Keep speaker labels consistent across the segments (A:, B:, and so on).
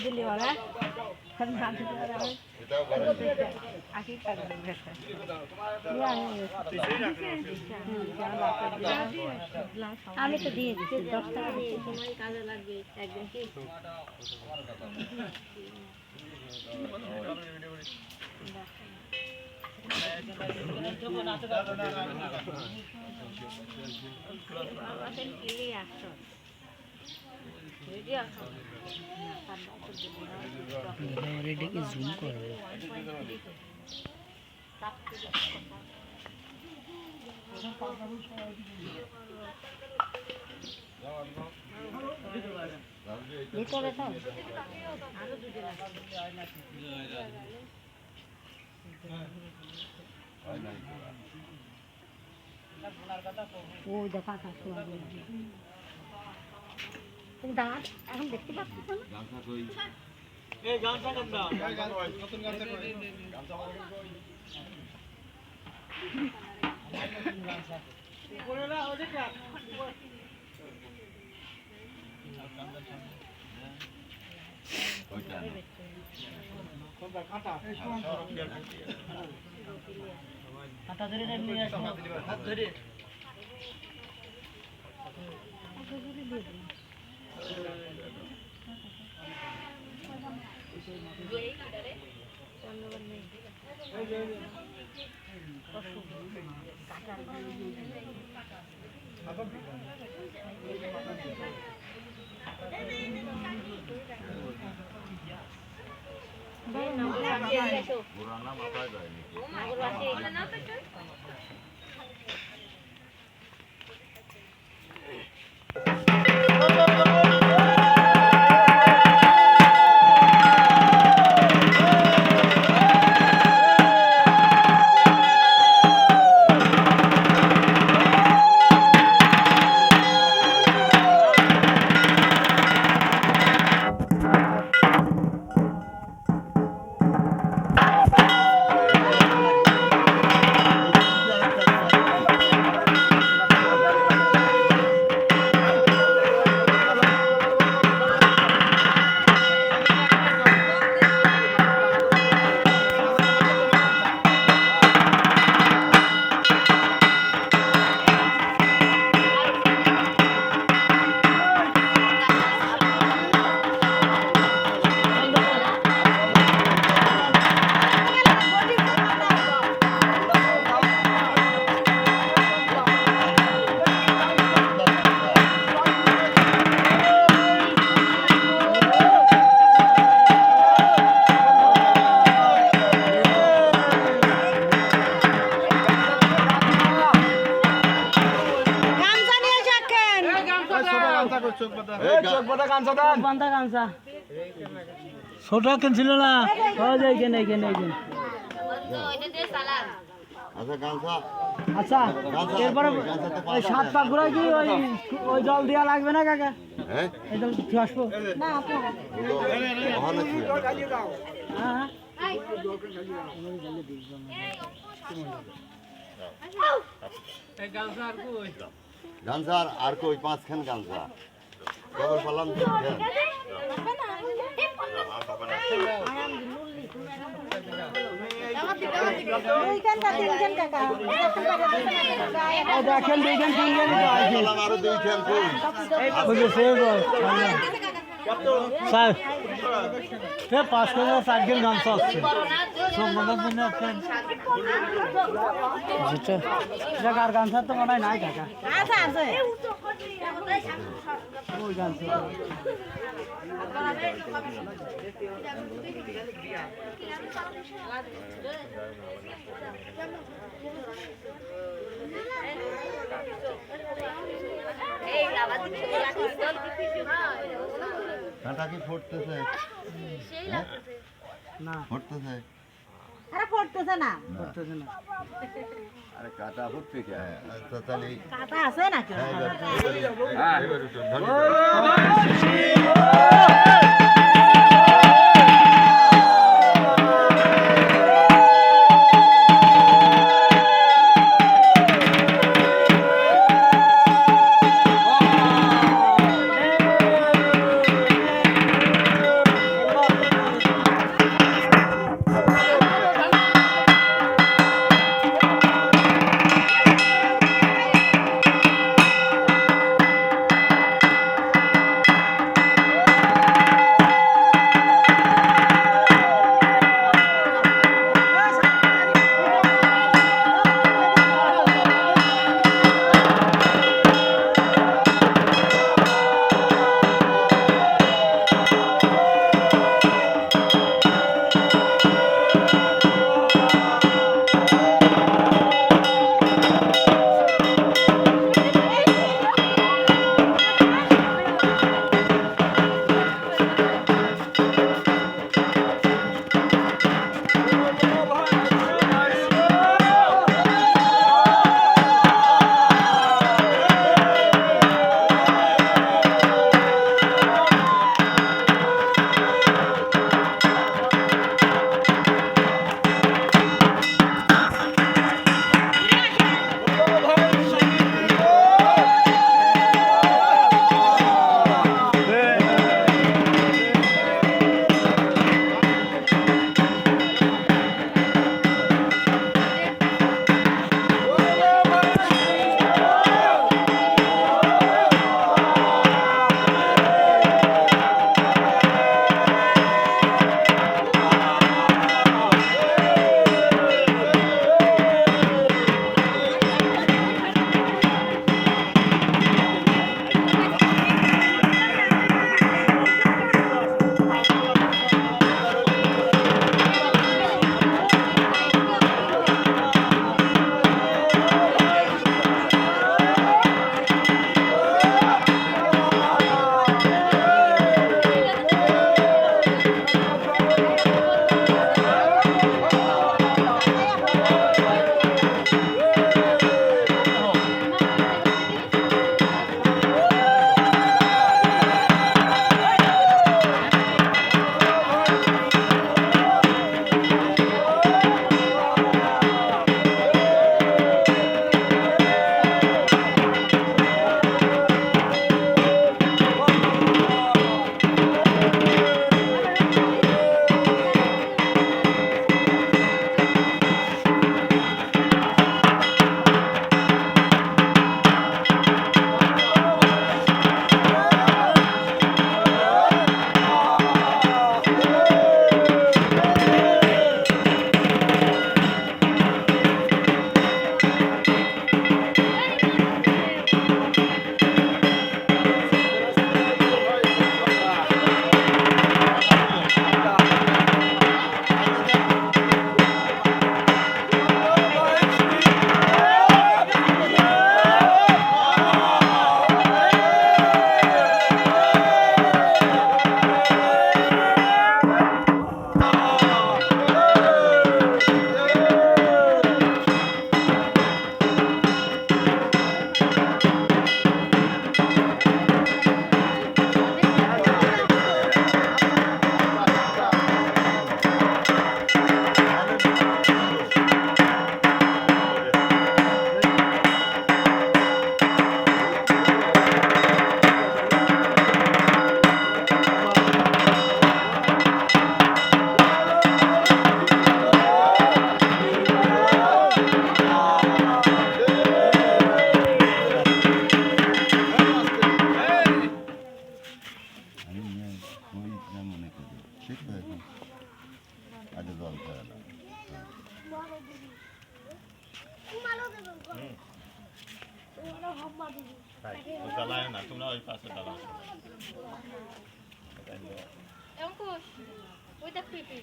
A: দিলি ওরা আমি তো দিয়ে দিচ্ছি 10 টাকা সময় কাজে লাগবে একদিন কি
B: এটাকে জুম করবে
A: ভিতরে তো ও দেখা থাকতো তুমি দাঁড়া এখন দেখতে পাচ্ছ না
C: এই গামছা কোনটা নতুন গামছা কই গামছা উপরে না ওই দেখ ওইটা কোনটা কাটা কাটা ধরে নিয়ে আসো হাত ধরে
D: পুরানা মাথায় যায় নাকি
B: ছোট কিনছিল না এখানে এখানে এখানে আচ্ছা এরপরে ওই 7 পা ঘুরে কি ওই জল দেওয়া লাগবে না কাকা
D: হ্যাঁ
B: এই জল কি আসবো
A: না আপনি
B: হ্যাঁ
D: গামছা আর কই 5 খান গামছা খবর পেলাম
B: দেখেন দুইখান তিনখান
D: আরো 2 খান কই
B: স্যার 5 কেজি 4 কেজি গামছা আছে সম্মানের জন্য আপনার যেটা আর গামছা তো মনে হয় নাই কাকা
A: আছে আছে
B: ওই গামছা
D: কাটা কি ফুটতেছে
B: না
D: ফুটতেছে
A: আরে পড়তেছে না
B: করতেছে না
D: আরে কাটা ফুটতে কে আচ্ছা তাহলে
A: কাটা আছে নাকি
D: হ্যাঁ ধন্যবাদ
C: জ্বালায় না তোমরা ওই পাশে জ্বালাও
A: অঙ্কুশ ওইটা পিপি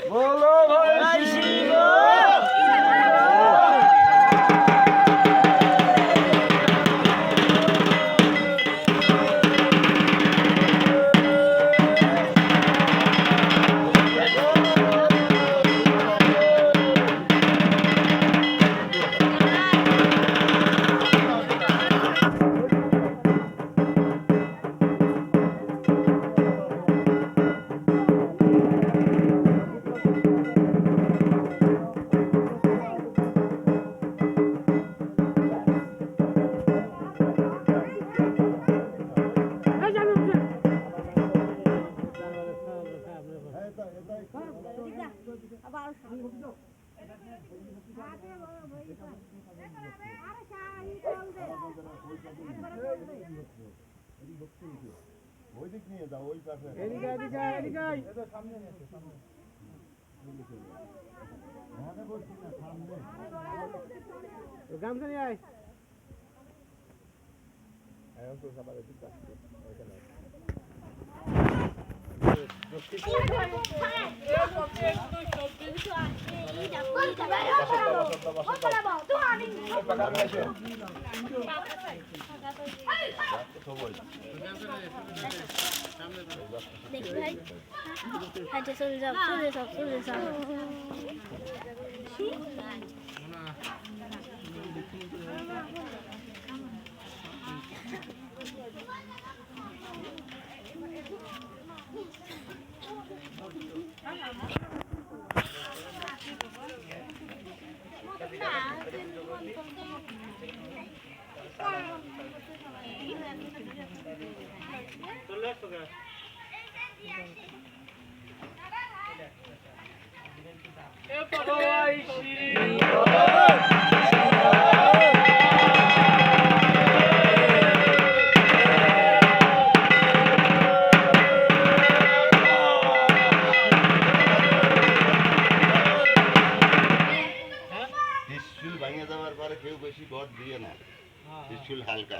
B: বলো ভাই শিব
D: ওই দিক নিয়ে যাও ওই পাশে
B: গামছা নিয়ে আয়
A: দেখি ভাই হাইটে চলে যাও চলে যাও চলে যাও
D: ত্রিশূল ভেঙে যাওয়ার পরে কেউ বেশি গড় দিয়ে না ত্রিশূল হালকা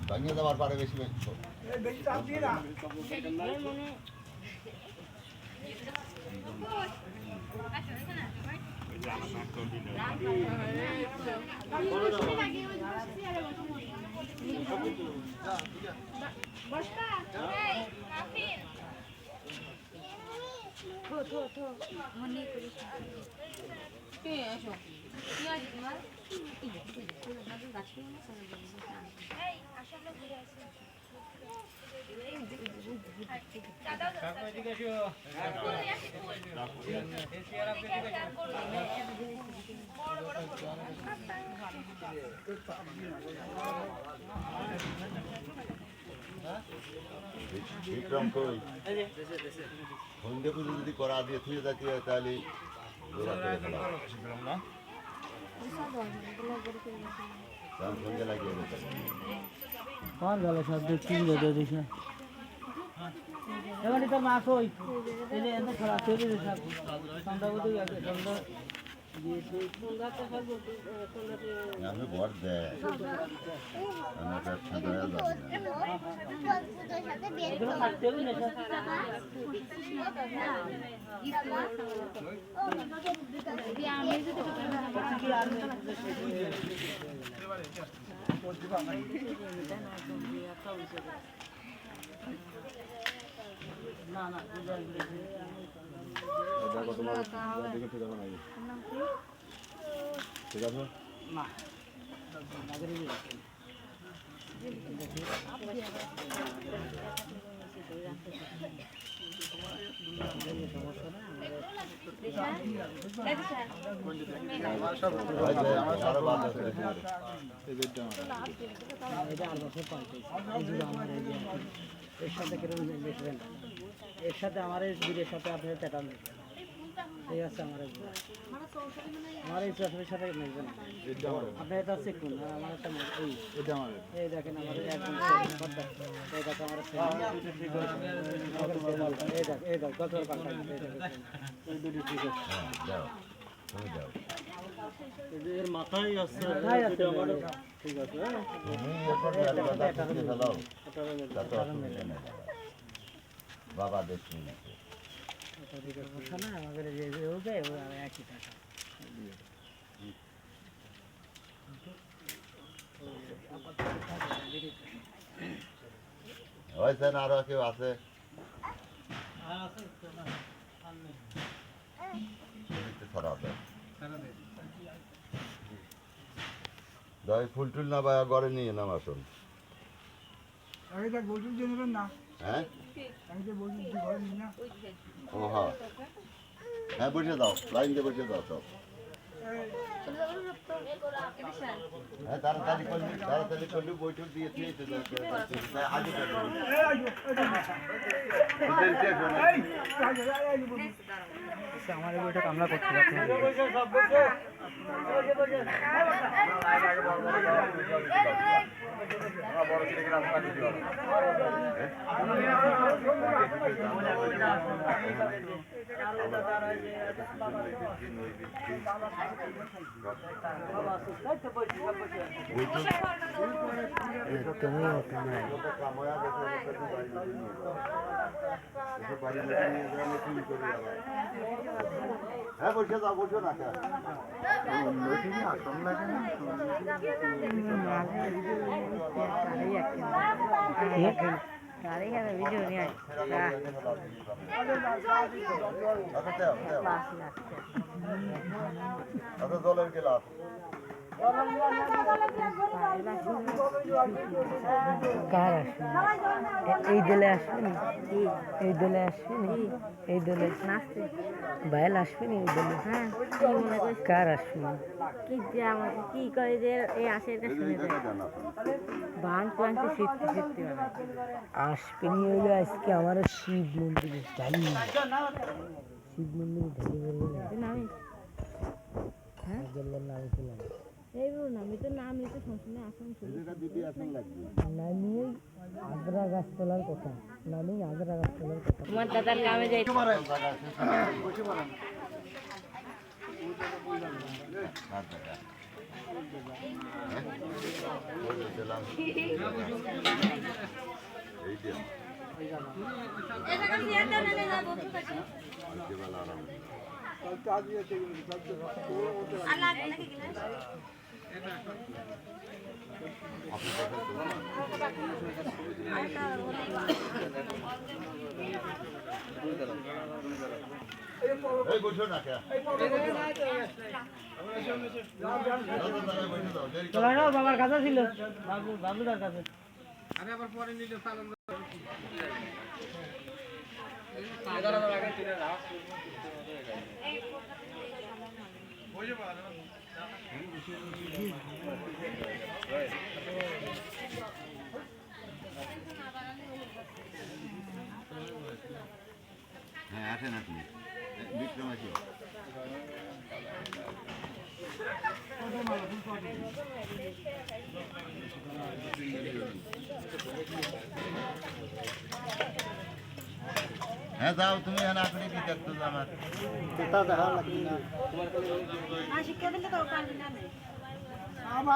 D: ভেঙে যাওয়ার পরে বেশি বিক্রম কই সন্ধে পুজো যদি করা দিয়ে থুয়ে যাচ্ছি তাহলে সন্ধে লাগিয়ে দেবে
B: কোন গেল সব তিন দিয়ে দিস না এবারে তো মা কই এই যে এত খারাপ তৈরি রে সব সন্ধ্যা বলতে গেছে সন্ধ্যা
D: আমি ভোট দেয় আমার সাদা
B: এগুলো কাটতে হবে না না না
E: দেখো তোমার দেখে ঠিক আছে নাকি ঠিক আছে
B: না
D: আরো বাদ আছে
B: এটা আর বছর পাল্টে এর সাথে কিরকম দেখবেন এর সাথে আমার এই বীরের সাথে আপনার প্যাটার্ন এই আছে আমার এই চশমের সাথে মিলবে না আপনার এটা চেক করুন আর আমার একটা এই
E: এটা আমার
B: এই দেখেন আমার একদম এই দেখো আমার এই দেখ কত পাল্টা এই দুটো ঠিক আছে
D: যাও তুমি যাও
C: এর মাথায় আছে
B: মাথায় আছে,
C: আমার ঠিক আছে
D: তুমি এখন ফেলাও বাবা দেখুন
B: ঠিক আছে না আমাদের যে হবে ও আর একই টাকা
D: হয়েছে না আরো কেউ আছে ছড়াবে দই ফুল টুল না বা ঘরে নিয়ে নাম আসুন হ্যাঁ ও হ্যাঁ হ্যাঁ বসে দাও লাইন দিয়ে বসে দাও সব হ্যাঁ তাড়াতাড়ি করলি বৈঠক দিয়ে আগে
B: আমার বইটা কামলা করতে পারছি
D: হ্যাঁ বসে যাও বসে না
A: ভিডিও নিয়ে
D: জলের গেলাস
B: কার আসবে এই দলে আসবে না এই দলে আসবে না এই দলে
A: নাচতে
B: বাইল আসবে না এই দলে
A: হ্যাঁ কি মনে করছিস
B: কার আসবে না
A: কি যে আমাকে কি করে যে এই আশের কাছে শুনে যায় ভাঙতে ভাঙতে ফিরতে ফিরতে
B: আসবে নি হইলো আজকে আমার শিব মন্দিরে ঢালি শিব মন্দিরে ঢালি বলবে না
A: আমি
B: হ্যাঁ নাম ছিলাম
A: এই বলুন আমি তো নাম নিতে শুনছি আসুন
B: নামি আগ্রা গাছ তোলার কথা নামি আগ্রা গাছ তোলার কথা
A: তোমার দাদার গ্রামে যাই
B: বাবার কাছে ছিল বাবুদার কাছে
D: হ্যাঁ আসেন আপনি বিক্রম আসি হ্যাঁ যাও তুমি এখানে আসলে কি দেখতো আমার
A: শিক্ষা দিলে তো কাজ না
C: বাবা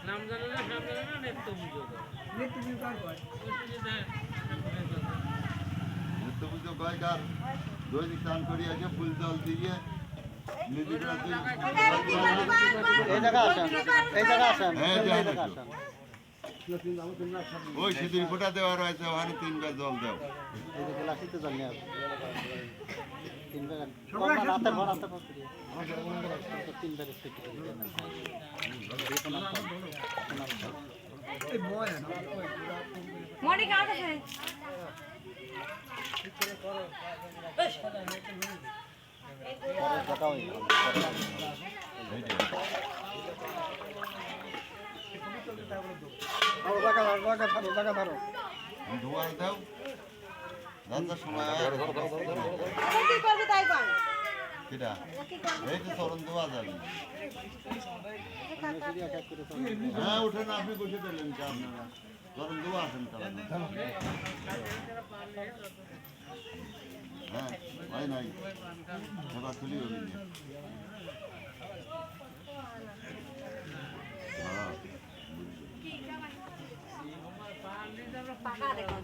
C: নাম জানে না নেত্য পুজো
D: নিত্য পুজো কয়কার দৈনিক স্নান করি আগে ফুল জল দিয়ে নিজেরা
B: এই জায়গা আসেন এই জায়গা আসেন
D: হ্যাঁ,
B: এই
D: যাই
B: জায়গা
D: না।
B: আসেন
D: ওই সিঁদুর ফোঁটা দেওয়া রয়েছে ওখানে 3 বার জল দাও
B: এই যে গ্লাসিতে জল নিয়ে আসেন তিনবার কমা রাতে ভর রাতে ভর তিনবার স্পিড
A: মনিকা আছে
B: কথা হই
D: ধোয়া দাও রান্নার সময়
A: কি করবে তাই কর
D: কিটা এই তো চরণ ধোয়া যাবে হ্যাঁ উঠেন আপনি বসে দিলেন কি আপনারা চরণ ধোয়া আসেন হ্যাঁ ভাই নাই এবার তুলি হবি হ্যাঁ
A: পাকা দেখো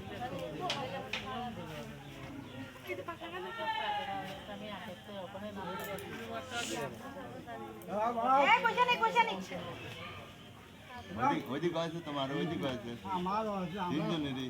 D: ওইদিক আছে তোমার ওইদিক আছে তিনজনেরই